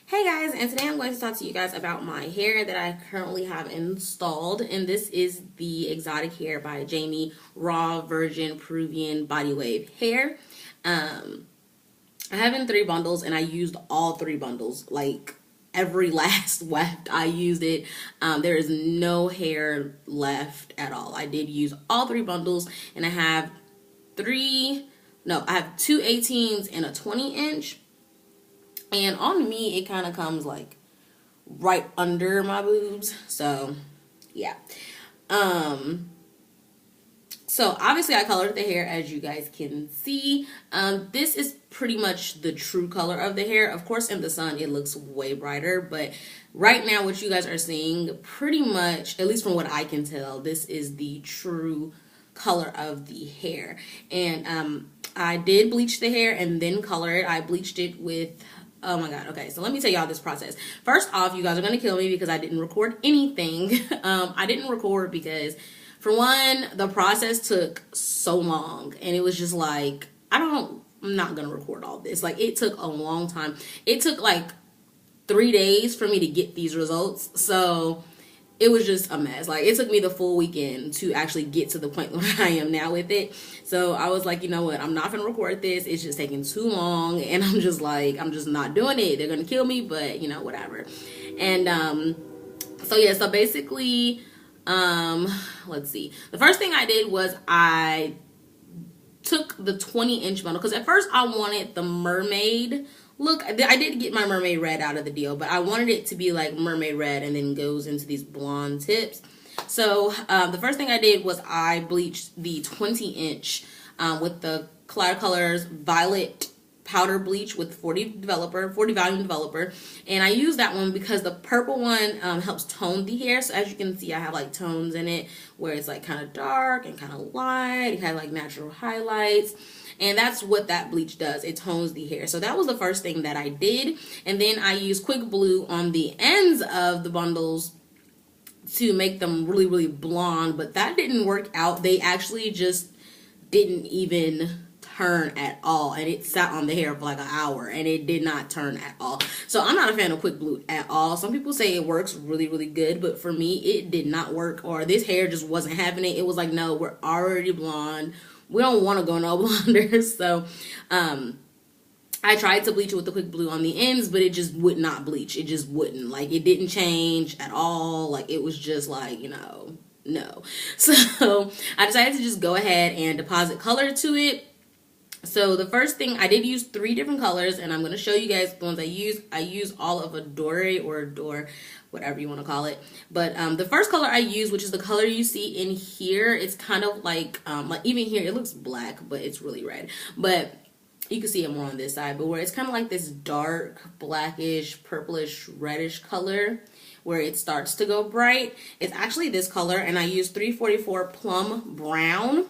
Hey guys, and today I'm going to talk to you guys about my hair that I currently have installed, and this is the Exotic Hair by Jamie Raw Virgin Peruvian Body Wave hair. I have in 3 bundles, and I used all 3 bundles, like every last left. I used it. There is no hair left at all. I did use all 3 bundles, and I have I have 2 18s and a 20-inch. And on me, it kind of comes like right under my boobs. So, yeah. So obviously I colored the hair, as you guys can see. This is pretty much the true color of the hair. Of course, in the sun, it looks way brighter. But right now, what you guys are seeing, pretty much, at least from what I can tell, this is the true color of the hair. And I did bleach the hair and then color it. I bleached it with... Oh my god, okay, so let me tell y'all this process. First off, you guys are going to kill me because I didn't record anything. I didn't record because, for one, the process took so long. And it was just like, I'm not going to record all this. Like, it took a long time. It took like 3 days for me to get these results. So it was just a mess. Like, it took me the full weekend to actually get to the point where I am now with it. So I was like, you know what, I'm not gonna record this. It's just taking too long, and I'm just not doing it. They're gonna kill me, but you know, whatever. And so yeah, so basically, let's see. The first thing I did was I took the 20-inch bundle, because at first I wanted the mermaid look. I did get my mermaid red out of the deal, but I wanted it to be like mermaid red and then goes into these blonde tips. So the first thing I did was I bleached the 20-inch with the Cloud Colors Violet powder bleach with 40 volume developer, and I use that one because the purple one helps tone the hair. So as you can see, I have like tones in it where it's like kind of dark and kind of light. It had like natural highlights, and that's what that bleach does. It tones the hair. So that was the first thing that I did. And then I used Quick Blue on the ends of the bundles to make them really, really blonde, but that didn't work out. They actually just didn't even turn at all, and it sat on the hair for like an hour and it did not turn at all. So I'm not a fan of Quick Blue at all. Some people say it works really, really good, but for me it did not work, or this hair just wasn't having it. It was like, no, we're already blonde, we don't want to go no blonder. So I tried to bleach it with the Quick Blue on the ends, but it just would not bleach. It just wouldn't. Like, it didn't change at all. Like, it was just like, you know, no. So I decided to just go ahead and deposit color to it. So the first thing, I did use 3 different colors, and I'm going to show you guys the ones I use. I use all of Adore, or Adore, whatever you want to call it. But the first color I use, which is the color you see in here, it's kind of like even here, it looks black, but it's really red. But you can see it more on this side, but where it's kind of like this dark, blackish, purplish, reddish color, where it starts to go bright. It's actually this color, and I use 344 Plum Brown.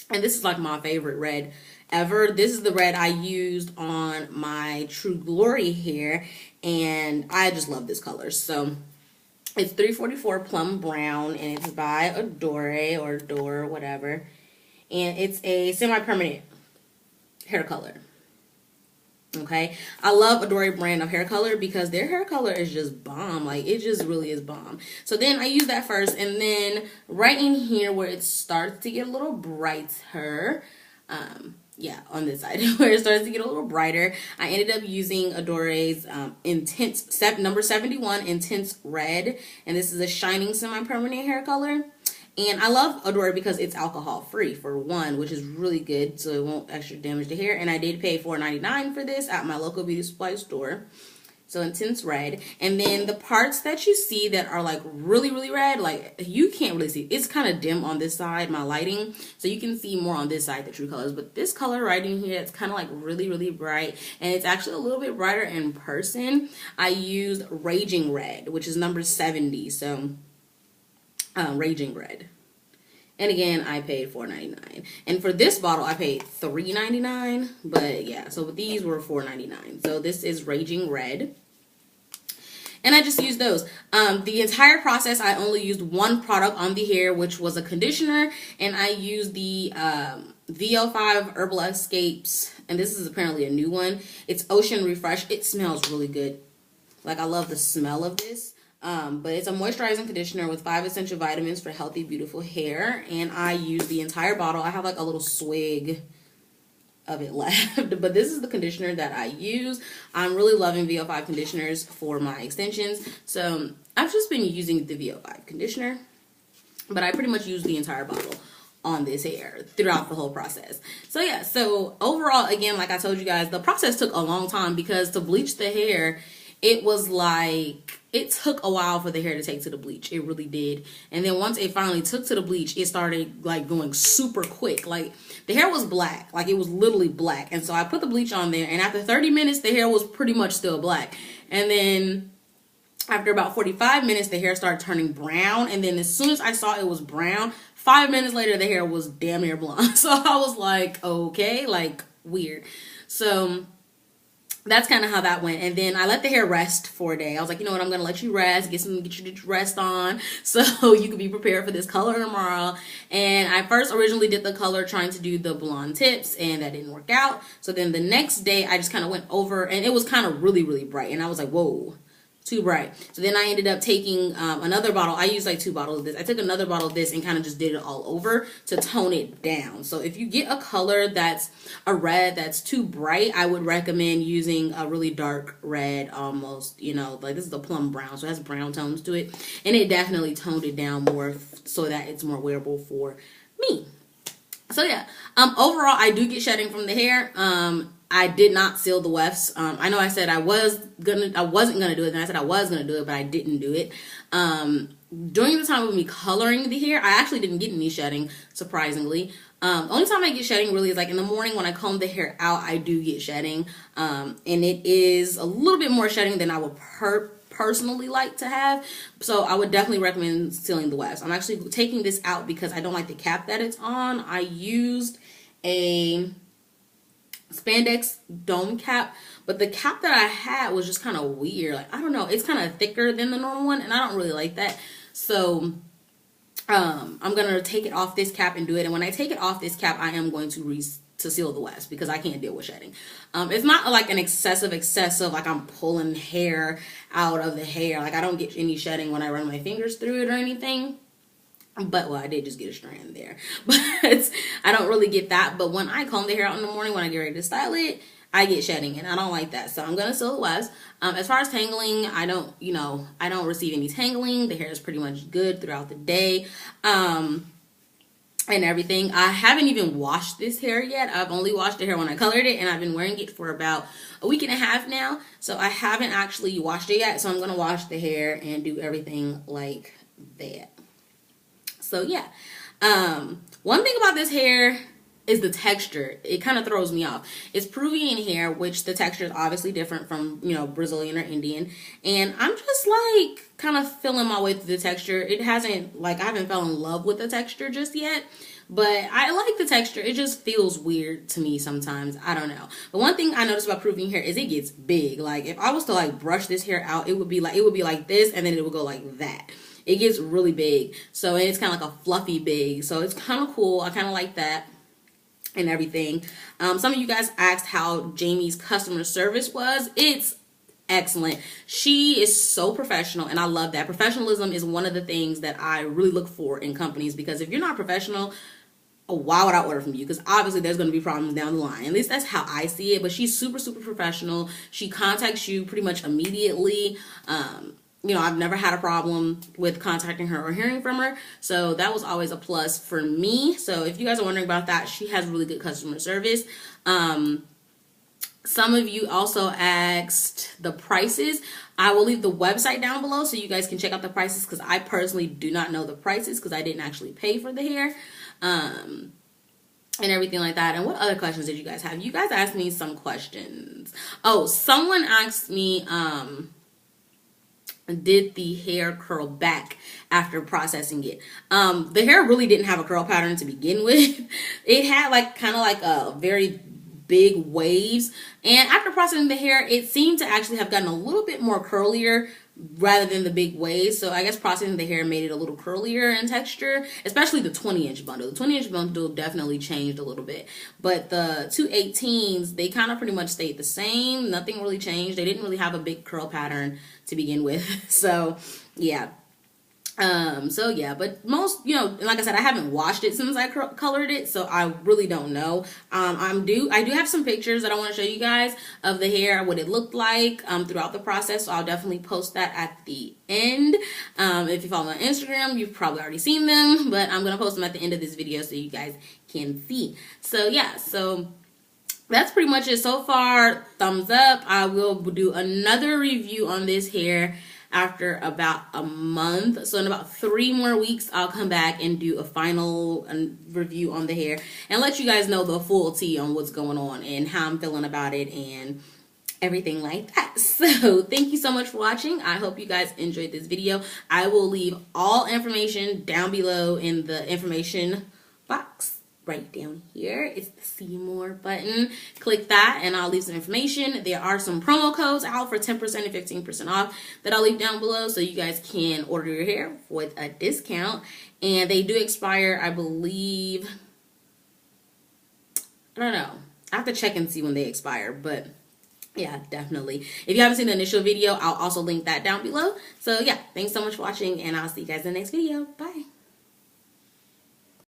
And this is like my favorite red ever. This is the red I used on my True Glory hair, and I just love this color. So it's 344 Plum Brown, and it's by Adore, or Adore, whatever. And it's a semi-permanent hair color. Okay, I love Adore brand of hair color because their hair color is just bomb. Like, it just really is bomb. So then I use that first, and then right in here where it starts to get a little brighter, yeah, on this side where it starts to get a little brighter, I ended up using Adore's Intense number 71 Intense Red, and this is a shining semi-permanent hair color. And I love Adore because it's alcohol free, for one, which is really good, so it won't actually damage the hair. And I did pay $4.99 for this at my local beauty supply store. So Intense Red. And then the parts that you see that are like really, really red, like you can't really see. It's kind of dim on this side, my lighting. So you can see more on this side, the true colors. But this color right in here, it's kind of like really, really bright. And it's actually a little bit brighter in person. I used Raging Red, which is number 70. So Raging Red. And again, I paid $4.99. And for this bottle, I paid $3.99. But yeah, so these were $4.99. So this is Raging Red. And I just used those. The entire process, I only used one product on the hair, which was a conditioner. And I used the V05 Herbal Escapes. And this is apparently a new one. It's Ocean Refresh. It smells really good. Like, I love the smell of this. But it's a moisturizing conditioner with 5 essential vitamins for healthy, beautiful hair. And I use the entire bottle. I have like a little swig of it left. But this is the conditioner that I use. I'm really loving V05 conditioners for my extensions. So I've just been using the V05 conditioner. But I pretty much use the entire bottle on this hair throughout the whole process. So yeah, so overall, again, like I told you guys, the process took a long time because to bleach the hair, it was like, it took a while for the hair to take to the bleach. It really did. And then once it finally took to the bleach, it started like going super quick. Like, the hair was black. Like, it was literally black. And so I put the bleach on there, and after 30 minutes, the hair was pretty much still black. And then after about 45 minutes, the hair started turning brown. And then as soon as I saw it was brown, 5 minutes later, the hair was damn near blonde. So I was like, okay, like, weird. So that's kind of how that went. And then I let the hair rest for a day. I was like, you know what, I'm gonna let you rest, get your rest on, so you can be prepared for this color tomorrow. And I first originally did the color trying to do the blonde tips, and that didn't work out. So then the next day I just kind of went over, and it was kind of really, really bright, and I was like, whoa, too bright. So then I ended up taking another bottle. I used like 2 bottles of this. I took another bottle of this and kind of just did it all over to tone it down. So if you get a color that's a red that's too bright, I would recommend using a really dark red, almost, you know, like this is a plum brown, so it has brown tones to it. And it definitely toned it down more so that it's more wearable for me. So yeah, overall, I do get shedding from the hair. I did not seal the wefts. I know I said I wasn't gonna do it, then I said I was gonna do it, but I didn't do it. During the time of me coloring the hair, I actually didn't get any shedding, surprisingly. Only time I get shedding really is like in the morning when I comb the hair out, I do get shedding. And it is a little bit more shedding than I would personally like to have. So I would definitely recommend sealing the wefts. I'm actually taking this out because I don't like the cap that it's on. I used a spandex dome cap, but the cap that I had was just kind of weird. Like, I don't know, it's kind of thicker than the normal one, and I don't really like that. So I'm gonna take it off this cap and do it. And when I take it off this cap, I am going to seal the wefts because I can't deal with shedding. It's not like an excessive like I'm pulling hair out of the hair. Like, I don't get any shedding when I run my fingers through it or anything. But, well, I did just get a strand there. But I don't really get that. But when I comb the hair out in the morning, when I get ready to style it, I get shedding, and I don't like that. So I'm going to seal the wefts. As far as tangling, I don't receive any tangling. The hair is pretty much good throughout the day. And everything. I haven't even washed this hair yet. I've only washed the hair when I colored it, and I've been wearing it for about a week and a half now. So I haven't actually washed it yet. So I'm going to wash the hair and do everything like that. So yeah, one thing about this hair is the texture. It kind of throws me off. It's Peruvian hair, which the texture is obviously different from, you know, Brazilian or Indian. And I'm just like kind of feeling my way through the texture. It hasn't, like, I haven't fell in love with the texture just yet. But I like the texture. It just feels weird to me sometimes. I don't know. But one thing I noticed about Peruvian hair is it gets big. Like, if I was to like brush this hair out, it would be like this, and then it would go like that. It gets really big. So it's kind of like a fluffy big. So it's kind of cool. I kind of like that and everything. Some of you guys asked how Jamie's customer service was. It's excellent. She is so professional, and I love that. Professionalism is one of the things that I really look for in companies, because if you're not professional, why would I order from you? Because obviously there's going to be problems down the line. At least that's how I see it. But she's super, super professional. She contacts you pretty much immediately. You know, I've never had a problem with contacting her or hearing from her. So that was always a plus for me. So if you guys are wondering about that, she has really good customer service. Some of you also asked the prices. I will leave the website down below so you guys can check out the prices, because I personally do not know the prices because I didn't actually pay for the hair. And everything like that. And what other questions did you guys have? You guys asked me some questions. Oh, someone asked me, did the hair curl back after processing it? The hair really didn't have a curl pattern to begin with. It had like kind of like a very big waves, and after processing the hair, it seemed to actually have gotten a little bit more curlier rather than the big waves. So I guess processing the hair made it a little curlier in texture, especially the 20-inch bundle. The 20-inch bundle definitely changed a little bit, but the 218s, they kind of pretty much stayed the same. Nothing really changed. They didn't really have a big curl pattern to begin with. So yeah. So yeah, but most, you know, like I said, I haven't washed it since I colored it, so I really don't know. I do have some pictures that I want to show you guys of the hair, what it looked like throughout the process, so I'll definitely post that at the end. If you follow me on Instagram, you've probably already seen them, but I'm going to post them at the end of this video so you guys can see. So yeah, so that's pretty much it so far. Thumbs up. I will do another review on this hair after about a month. So in about 3 more weeks, I'll come back and do a final review on the hair and let you guys know the full tea on what's going on and how I'm feeling about it and everything like that. So thank you so much for watching. I hope you guys enjoyed this video. I will leave all information down below in the information box. Right down here, it's the see more button. Click that and I'll leave some information. There are some promo codes out for 10% and 15% off that I'll leave down below so you guys can order your hair with a discount. And they do expire, I believe, I don't know. I have to check and see when they expire, but yeah, definitely. If you haven't seen the initial video, I'll also link that down below. So yeah, thanks so much for watching and I'll see you guys in the next video. Bye.